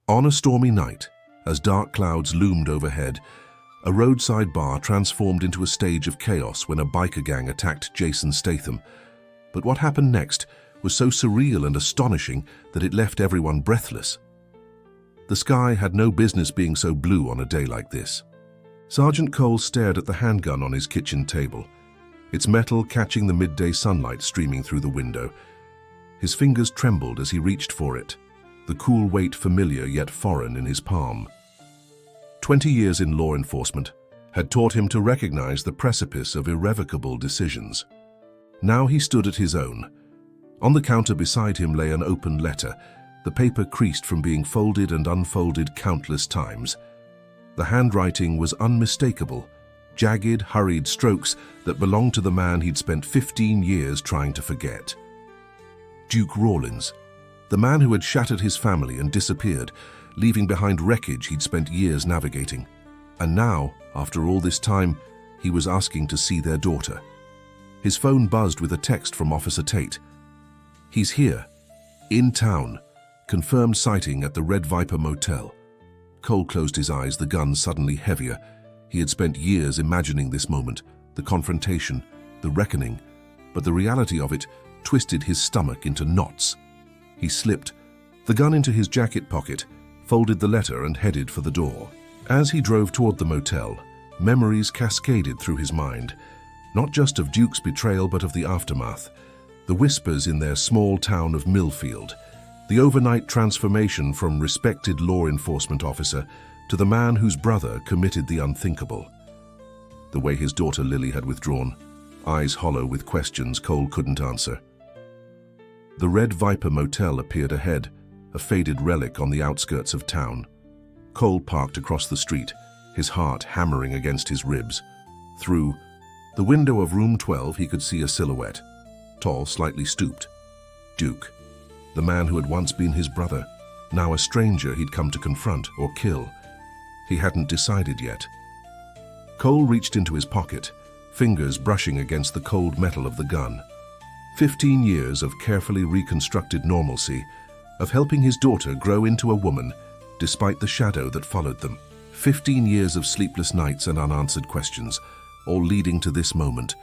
On a stormy night, as dark clouds loomed overhead, a roadside bar transformed into a stage of chaos when a biker gang attacked Jason Statham. But what happened next was so surreal and astonishing that it left everyone breathless. The sky had no business being so blue on a day like this. Sergeant Cole stared at the handgun on his kitchen table, its metal catching the midday sunlight streaming through the window. His fingers trembled as he reached for it, the cool weight familiar yet foreign in his palm. 20 years in law enforcement had taught him to recognize the precipice of irrevocable decisions. Now he stood at his own. On the counter beside him lay an open letter, the paper creased from being folded and unfolded countless times. The handwriting was unmistakable, jagged, hurried strokes that belonged to the man he'd spent 15 years trying to forget. Duke Rawlins, the man who had shattered his family and disappeared, leaving behind wreckage he'd spent years navigating. And now, after all this time, he was asking to see their daughter. His phone buzzed with a text from Officer Tate. "He's here, in town, confirmed sighting at the Red Viper Motel." Cole closed his eyes, the gun suddenly heavier. He had spent years imagining this moment, the confrontation, the reckoning, but the reality of it twisted his stomach into knots. He slipped the gun into his jacket pocket, folded the letter and headed for the door. As he drove toward the motel, memories cascaded through his mind, not just of Duke's betrayal but of the aftermath, the whispers in their small town of Millfield, the overnight transformation from respected law enforcement officer to the man whose brother committed the unthinkable. The way his daughter Lily had withdrawn, eyes hollow with questions Cole couldn't answer. The Red Viper Motel appeared ahead, a faded relic on the outskirts of town. Cole parked across the street, his heart hammering against his ribs. Through the window of room 12 he could see a silhouette, tall, slightly stooped. Duke, the man who had once been his brother, now a stranger he'd come to confront or kill. He hadn't decided yet. Cole reached into his pocket, fingers brushing against the cold metal of the gun. 15 years of carefully reconstructed normalcy, of helping his daughter grow into a woman despite the shadow that followed them. 15 years of sleepless nights and unanswered questions, all leading to this moment.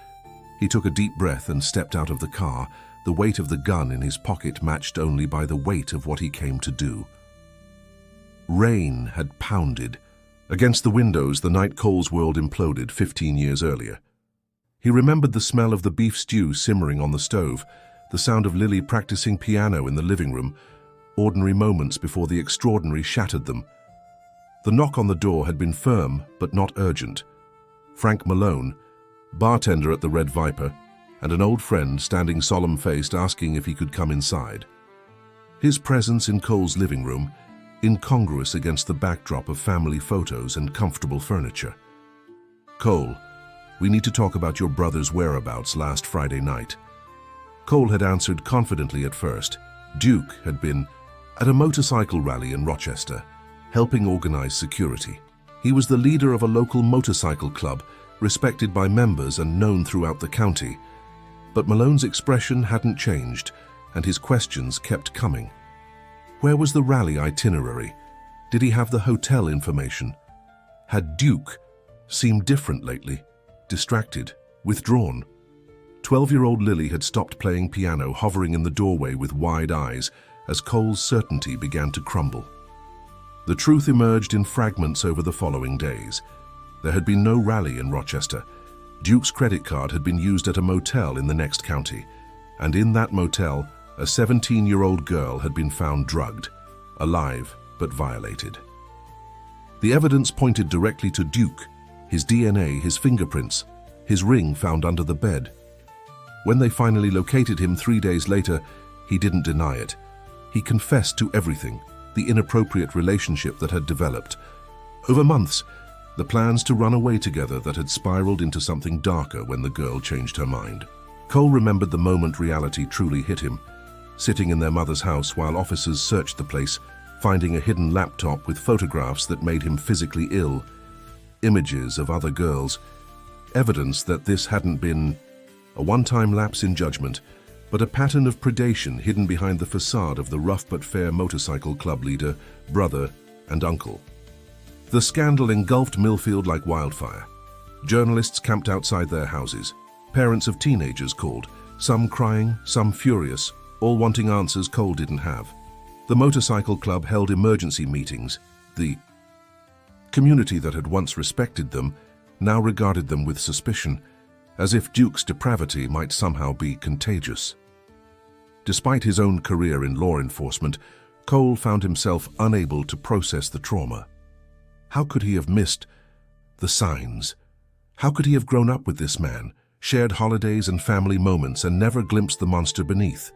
He took a deep breath and stepped out of the car, the weight of the gun in his pocket matched only by the weight of what he came to do. Rain had pounded against the windows the night Cole's world imploded 15 years earlier. He remembered the smell of the beef stew simmering on the stove, the sound of Lily practicing piano in the living room, ordinary moments before the extraordinary shattered them. The knock on the door had been firm but not urgent. Frank Malone, bartender at the Red Viper, and an old friend standing solemn-faced asking if he could come inside. His presence in Cole's living room, incongruous against the backdrop of family photos and comfortable furniture. "Cole, we need to talk about your brother's whereabouts last Friday night." Cole had answered confidently at first. Duke had been at a motorcycle rally in Rochester, helping organize security. He was the leader of a local motorcycle club, respected by members and known throughout the county. But Malone's expression hadn't changed, and his questions kept coming. Where was the rally itinerary? Did he have the hotel information? Had Duke seemed different lately? Distracted, withdrawn? 12-year-old Lily had stopped playing piano, hovering in the doorway with wide eyes as Cole's certainty began to crumble. The truth emerged in fragments over the following days. There had been no rally in Rochester. Duke's credit card had been used at a motel in the next county, and in that motel, a 17-year-old girl had been found drugged, alive but violated. The evidence pointed directly to Duke, his DNA, his fingerprints, his ring found under the bed. When they finally located him 3 days later, he didn't deny it. He confessed to everything, the inappropriate relationship that had developed. Over months, the plans to run away together that had spiraled into something darker when the girl changed her mind. Cole remembered the moment reality truly hit him, sitting in their mother's house while officers searched the place, finding a hidden laptop with photographs that made him physically ill, images of other girls, evidence that this hadn't been a one-time lapse in judgment, but a pattern of predation hidden behind the facade of the rough but fair motorcycle club leader, brother, and uncle. The scandal engulfed Millfield like wildfire. Journalists camped outside their houses. Parents of teenagers called, some crying, some furious, all wanting answers Cole didn't have. The motorcycle club held emergency meetings. The community that had once respected them now regarded them with suspicion, as if Duke's depravity might somehow be contagious. Despite his own career in law enforcement, Cole found himself unable to process the trauma. How could he have missed the signs? How could he have grown up with this man, shared holidays and family moments, and never glimpsed the monster beneath?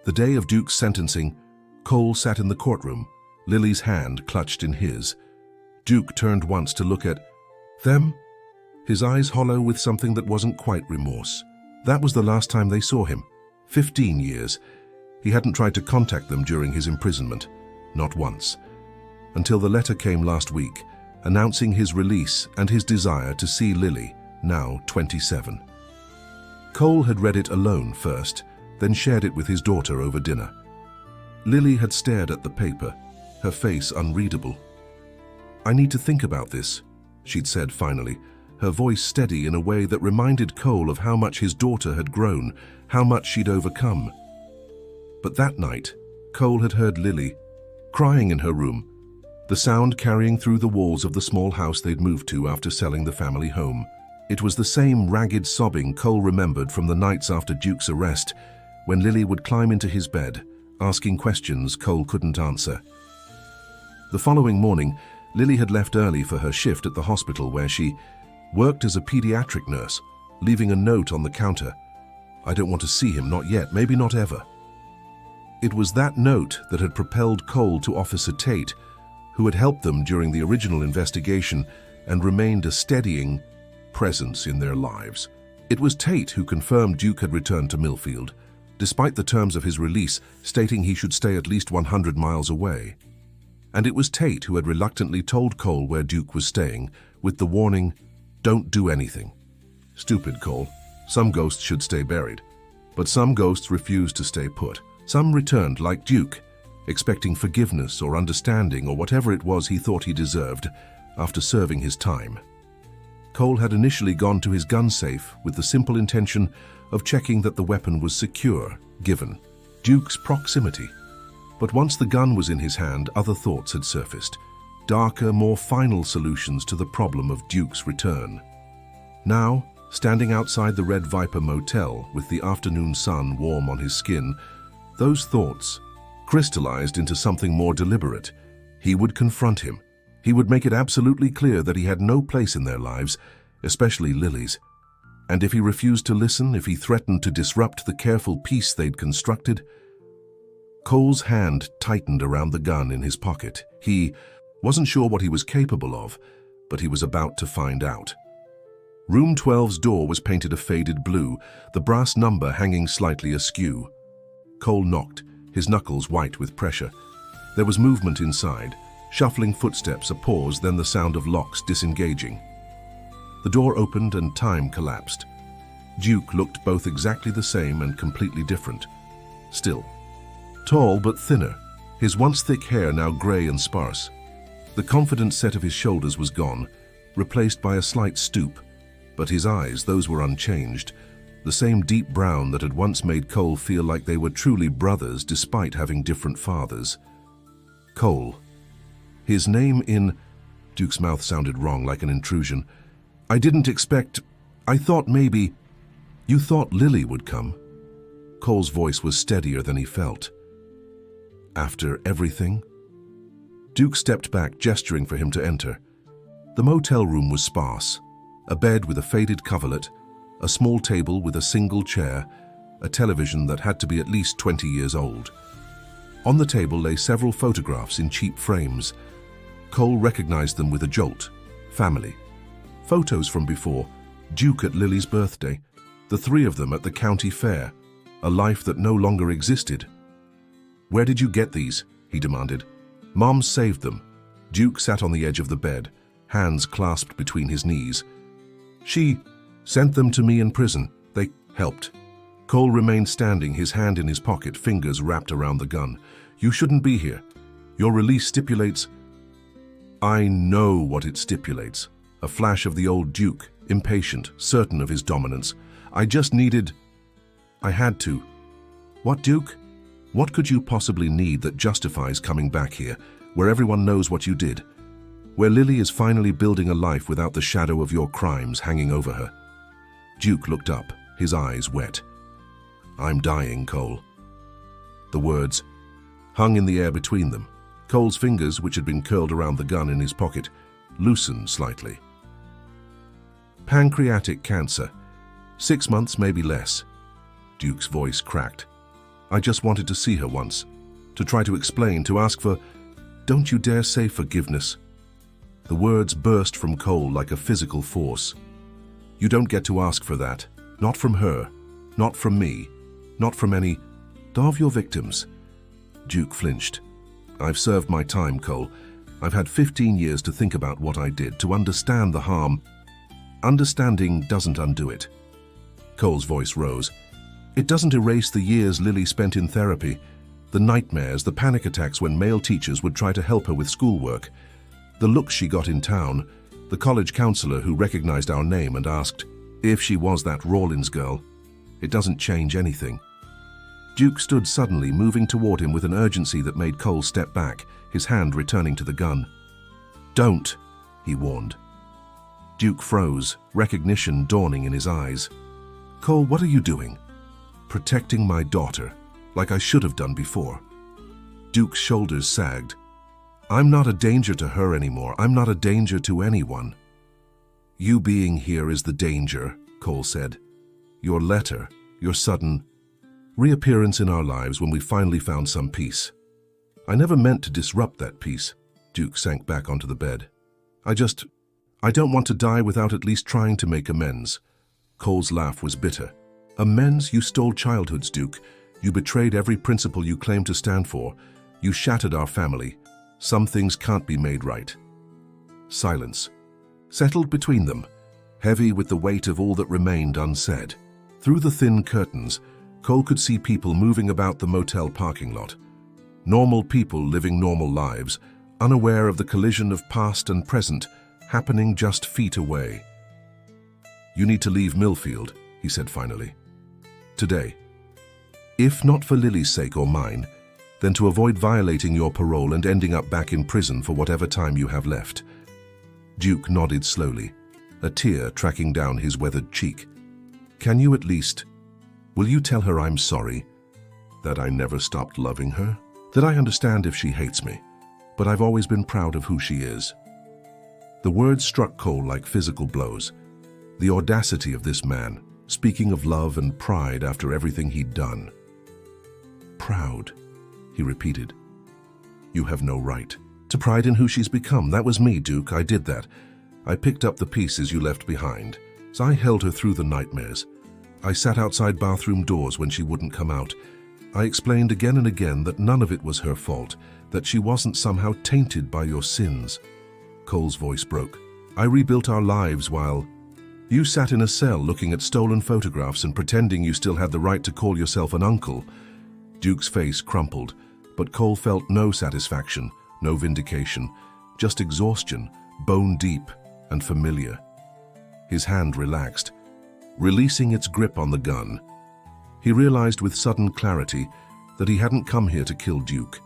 The day of Duke's sentencing, Cole sat in the courtroom, Lily's hand clutched in his. Duke turned once to look at them, his eyes hollow with something that wasn't quite remorse. That was the last time they saw him. 15 years. He hadn't tried to contact them during his imprisonment, not once, until the letter came last week, announcing his release and his desire to see Lily, now 27. Cole had read it alone first, then shared it with his daughter over dinner. Lily had stared at the paper, her face unreadable. "I need to think about this," she'd said finally, her voice steady in a way that reminded Cole of how much his daughter had grown, how much she'd overcome. But that night, Cole had heard Lily crying in her room, the sound carrying through the walls of the small house they'd moved to after selling the family home. It was the same ragged sobbing Cole remembered from the nights after Duke's arrest, when Lily would climb into his bed, asking questions Cole couldn't answer. The following morning, Lily had left early for her shift at the hospital where she worked as a pediatric nurse, leaving a note on the counter. "I don't want to see him, not yet, maybe not ever." It was that note that had propelled Cole to Officer Tate, who had helped them during the original investigation and remained a steadying presence in their lives. It was Tate who confirmed Duke had returned to Millfield, despite the terms of his release stating he should stay at least 100 miles away. And it was Tate who had reluctantly told Cole where Duke was staying, with the warning, "Don't do anything." Stupid Cole. Some ghosts should stay buried. But some ghosts refused to stay put. Some returned like Duke, expecting forgiveness or understanding or whatever it was he thought he deserved after serving his time. Cole had initially gone to his gun safe with the simple intention of checking that the weapon was secure, given Duke's proximity. But once the gun was in his hand, other thoughts had surfaced, darker, more final solutions to the problem of Duke's return. Now, standing outside the Red Viper motel with the afternoon sun warm on his skin, those thoughts crystallized into something more deliberate. He would confront him. He would make it absolutely clear that he had no place in their lives, especially Lily's. And if he refused to listen, if he threatened to disrupt the careful peace they'd constructed, Cole's hand tightened around the gun in his pocket. He wasn't sure what he was capable of, but he was about to find out. Room 12's door was painted a faded blue, the brass number hanging slightly askew. Cole knocked, his knuckles white with pressure. There was movement inside, shuffling footsteps, a pause, then the sound of locks disengaging. The door opened and time collapsed. Duke looked both exactly the same and completely different. Still, tall but thinner, his once thick hair now grey and sparse. The confident set of his shoulders was gone, replaced by a slight stoop, but his eyes, those were unchanged, the same deep brown that had once made Cole feel like they were truly brothers despite having different fathers. Cole. His name in... Duke's mouth sounded wrong, like an intrusion. "I didn't expect... I thought maybe... You thought Lily would come." Cole's voice was steadier than he felt. "After everything?" Duke stepped back, gesturing for him to enter. The motel room was sparse. A bed with a faded coverlet, a small table with a single chair, a television that had to be at least 20 years old. On the table lay several photographs in cheap frames. Cole recognized them with a jolt. Family. Photos from before. Duke at Lily's birthday. The three of them at the county fair. A life that no longer existed. "Where did you get these?" he demanded. "Mom saved them." Duke sat on the edge of the bed, hands clasped between his knees. "She sent them to me in prison. They helped." Cole remained standing, his hand in his pocket, fingers wrapped around the gun. "You shouldn't be here. Your release stipulates—" "I know what it stipulates." A flash of the old Duke, impatient, certain of his dominance. "I just needed— I had to." "What, Duke? What could you possibly need that justifies coming back here, where everyone knows what you did? Where Lily is finally building a life without the shadow of your crimes hanging over her?" Duke looked up, his eyes wet. "I'm dying, Cole." The words hung in the air between them. Cole's fingers, which had been curled around the gun in his pocket, loosened slightly. "Pancreatic cancer. 6 months, maybe less." Duke's voice cracked. "I just wanted to see her once, to try to explain, to ask for— Don't you dare say forgiveness." The words burst from Cole like a physical force. "You don't get to ask for that. Not from her. Not from me. Not from any of your victims." Duke flinched. "I've served my time, Cole. I've had 15 years to think about what I did, to understand the harm. Understanding doesn't undo it." Cole's voice rose. "It doesn't erase the years Lily spent in therapy, the nightmares, the panic attacks when male teachers would try to help her with schoolwork, the looks she got in town, the college counselor who recognized our name and asked if she was that Rawlins girl. It doesn't change anything." Duke stood suddenly, moving toward him with an urgency that made Cole step back, his hand returning to the gun. "Don't," he warned. Duke froze, recognition dawning in his eyes. "Cole, what are you doing?" "Protecting my daughter, like I should have done before." Duke's shoulders sagged. "I'm not a danger to her anymore. I'm not a danger to anyone." "You being here is the danger," Cole said. "Your letter, your sudden reappearance in our lives when we finally found some peace. I never meant to disrupt that peace." Duke sank back onto the bed. I don't want to die without at least trying to make amends." Cole's laugh was bitter. "Amends? You stole childhoods, Duke. You betrayed every principle you claimed to stand for. You shattered our family. Some things can't be made right." Silence settled between them, heavy with the weight of all that remained unsaid. Through the thin curtains, Cole could see people moving about the motel parking lot. Normal people living normal lives, unaware of the collision of past and present, happening just feet away. "You need to leave Millfield," he said finally. "Today. If not for Lily's sake or mine, then to avoid violating your parole and ending up back in prison for whatever time you have left." Duke nodded slowly, a tear tracking down his weathered cheek. "Can you at least— will you tell her I'm sorry? That I never stopped loving her? That I understand if she hates me, but I've always been proud of who she is." The words struck Cole like physical blows. The audacity of this man, speaking of love and pride after everything he'd done. "Proud," he repeated. "You have no right to pride in who she's become. That was me, Duke. I did that. I picked up the pieces you left behind. So I held her through the nightmares. I sat outside bathroom doors when she wouldn't come out. I explained again and again that none of it was her fault, that she wasn't somehow tainted by your sins." Cole's voice broke. "I rebuilt our lives while you sat in a cell looking at stolen photographs and pretending you still had the right to call yourself an uncle." Duke's face crumpled, but Cole felt no satisfaction, no vindication, just exhaustion, bone deep and familiar. His hand relaxed, releasing its grip on the gun. He realized with sudden clarity that he hadn't come here to kill Duke.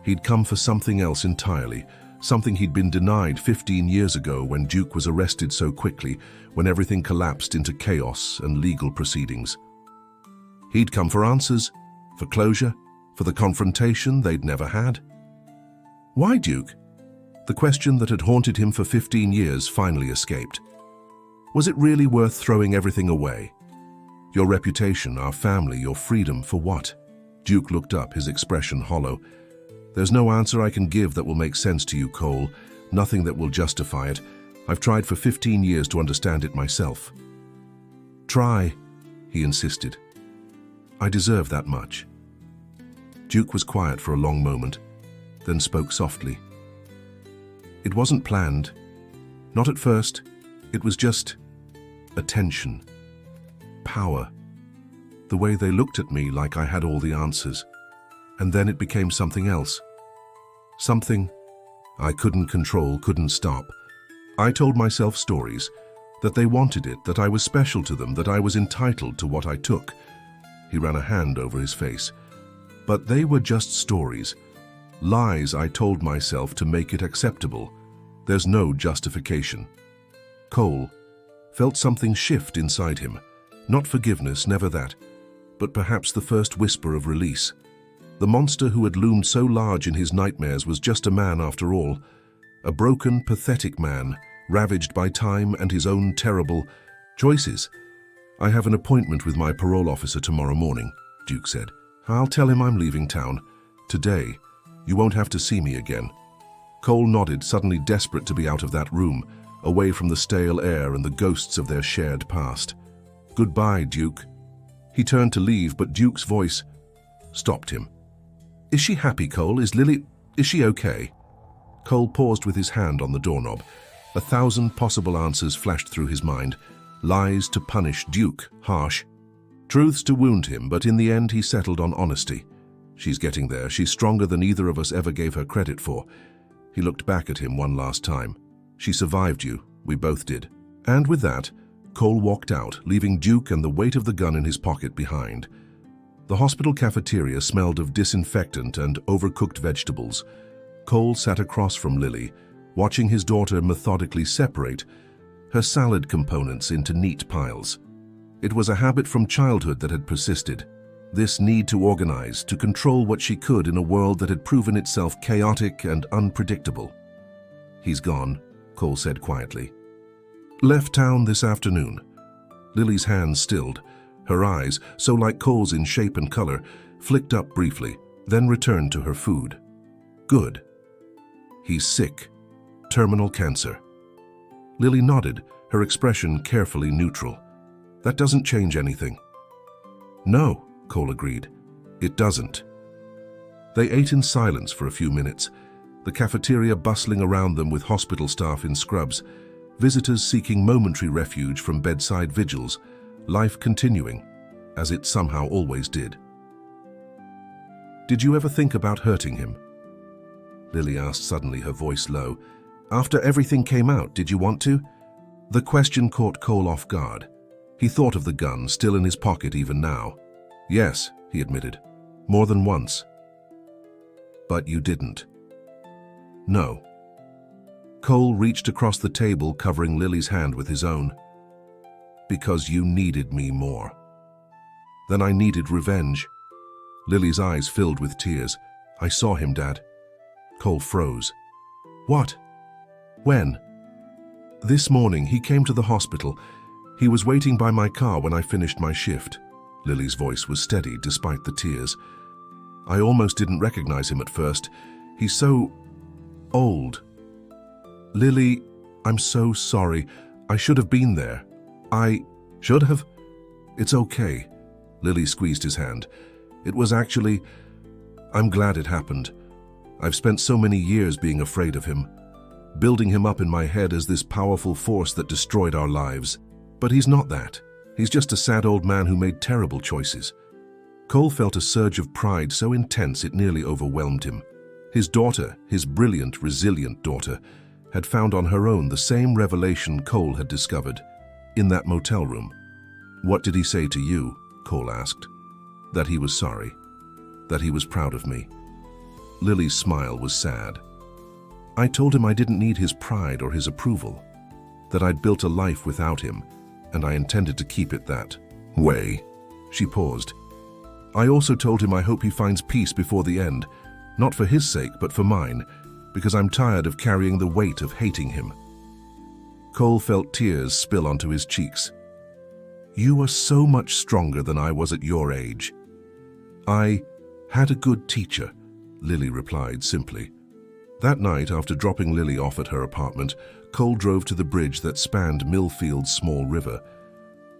He'd come for something else entirely, something he'd been denied 15 years ago when Duke was arrested so quickly, when everything collapsed into chaos and legal proceedings. He'd come for answers, for closure, for the confrontation they'd never had. Why Duke? The question that had haunted him for 15 years finally escaped. Was it really worth throwing everything away? Your reputation, our family, your freedom, for what? Duke looked up, his expression hollow. "There's no answer I can give that will make sense to you, Cole. Nothing that will justify it. I've tried for 15 years to understand it myself." "Try," he insisted. "I deserve that much." Duke was quiet for a long moment, then spoke softly. "It wasn't planned. Not at first. It was just attention, power. The way they looked at me like I had all the answers. And then it became something else. Something I couldn't control, couldn't stop. I told myself stories, that they wanted it, that I was special to them, that I was entitled to what I took. He ran a hand over his face. But they were just stories. Lies I told myself to make it acceptable. There's no justification. Cole felt something shift inside him. Not forgiveness, never that, but perhaps the first whisper of release. The monster who had loomed so large in his nightmares was just a man after all. A broken, pathetic man, ravaged by time and his own terrible choices. I have an appointment with my parole officer tomorrow morning, Duke said. I'll tell him I'm leaving town. Today, you won't have to see me again. Cole nodded, suddenly desperate to be out of that room, away from the stale air and the ghosts of their shared past. Goodbye, Duke. He turned to leave, but Duke's voice stopped him. Is she happy, Cole? Is she okay? Cole paused with his hand on the doorknob. 1,000 possible answers flashed through his mind. Lies to punish Duke, harsh. Truths to wound him, but in the end he settled on honesty. She's getting there. She's stronger than either of us ever gave her credit for. He looked back at him one last time. She survived you. We both did. And with that, Cole walked out, leaving Duke and the weight of the gun in his pocket behind. The hospital cafeteria smelled of disinfectant and overcooked vegetables. Cole sat across from Lily, watching his daughter methodically separate her salad components into neat piles. It was a habit from childhood that had persisted. This need to organize, to control what she could in a world that had proven itself chaotic and unpredictable. He's gone, Cole said quietly. Left town this afternoon. Lily's hands stilled. Her eyes, so like Cole's in shape and color, flicked up briefly, then returned to her food. Good. He's sick. Terminal cancer. Lily nodded, her expression carefully neutral. That doesn't change anything. No, Cole agreed. It doesn't. They ate in silence for a few minutes, the cafeteria bustling around them with hospital staff in scrubs, visitors seeking momentary refuge from bedside vigils, life continuing, as it somehow always did. Did you ever think about hurting him? Lily asked suddenly, her voice low. After everything came out, did you want to? The question caught Cole off guard. He thought of the gun, still in his pocket even now. Yes, he admitted. More than once. But you didn't. No. Cole reached across the table, covering Lily's hand with his own. Because you needed me more. Then I needed revenge. Lily's eyes filled with tears. I saw him, Dad. Cole froze. What? When? This morning, he came to the hospital. He was waiting by my car when I finished my shift. Lily's voice was steady despite the tears. I almost didn't recognize him at first. He's so old. Lily, I'm so sorry. I should have been there. I should have? It's okay. Lily squeezed his hand. It was actually... I'm glad it happened. I've spent so many years being afraid of him, building him up in my head as this powerful force that destroyed our lives. But he's not that. He's just a sad old man who made terrible choices. Cole felt a surge of pride so intense it nearly overwhelmed him. His daughter, his brilliant, resilient daughter, had found on her own the same revelation Cole had discovered in that motel room. What did he say to you? Cole asked. That he was sorry. That he was proud of me. Lily's smile was sad. I told him I didn't need his pride or his approval. That I'd built a life without him, and I intended to keep it that way. She paused. I also told him I hope he finds peace before the end, not for his sake, but for mine, because I'm tired of carrying the weight of hating him. Cole felt tears spill onto his cheeks. You are so much stronger than I was at your age. I had a good teacher, Lily replied simply. That night, after dropping Lily off at her apartment, Cole drove to the bridge that spanned Millfield's small river.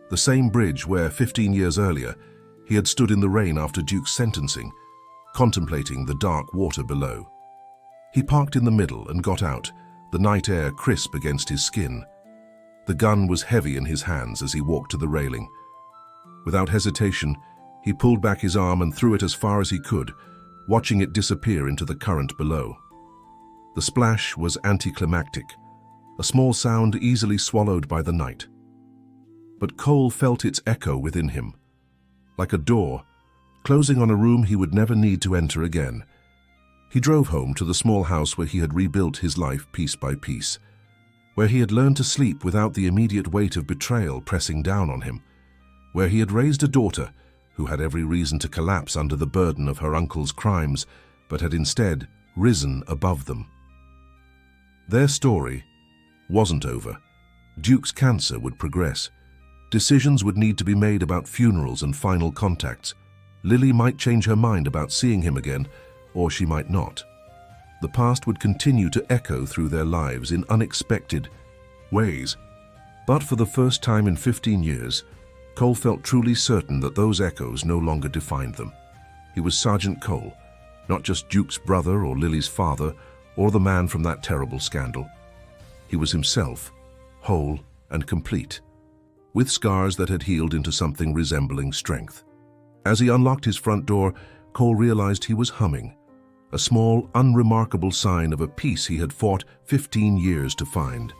The same bridge where, 15 years earlier, he had stood in the rain after Duke's sentencing, contemplating the dark water below. He parked in the middle and got out, the night air crisp against his skin. The gun was heavy in his hands as he walked to the railing. Without hesitation, He pulled back his arm and threw it as far as he could, watching it disappear into the current below. The splash was anticlimactic, a small sound easily swallowed by the night. But Cole felt its echo within him, like a door, closing on a room he would never need to enter again. He drove home to the small house where he had rebuilt his life piece by piece, where he had learned to sleep without the immediate weight of betrayal pressing down on him, where he had raised a daughter who had every reason to collapse under the burden of her uncle's crimes, but had instead risen above them. Their story wasn't over. Duke's cancer would progress. Decisions would need to be made about funerals and final contacts. Lily might change her mind about seeing him again, or she might not. The past would continue to echo through their lives in unexpected ways. But for the first time in 15 years, Cole felt truly certain that those echoes no longer defined them. He was Sergeant Cole, not just Duke's brother or Lily's father, or the man from that terrible scandal. He was himself, whole and complete, with scars that had healed into something resembling strength. As he unlocked his front door, Cole realized he was humming, a small, unremarkable sign of a peace he had fought 15 years to find.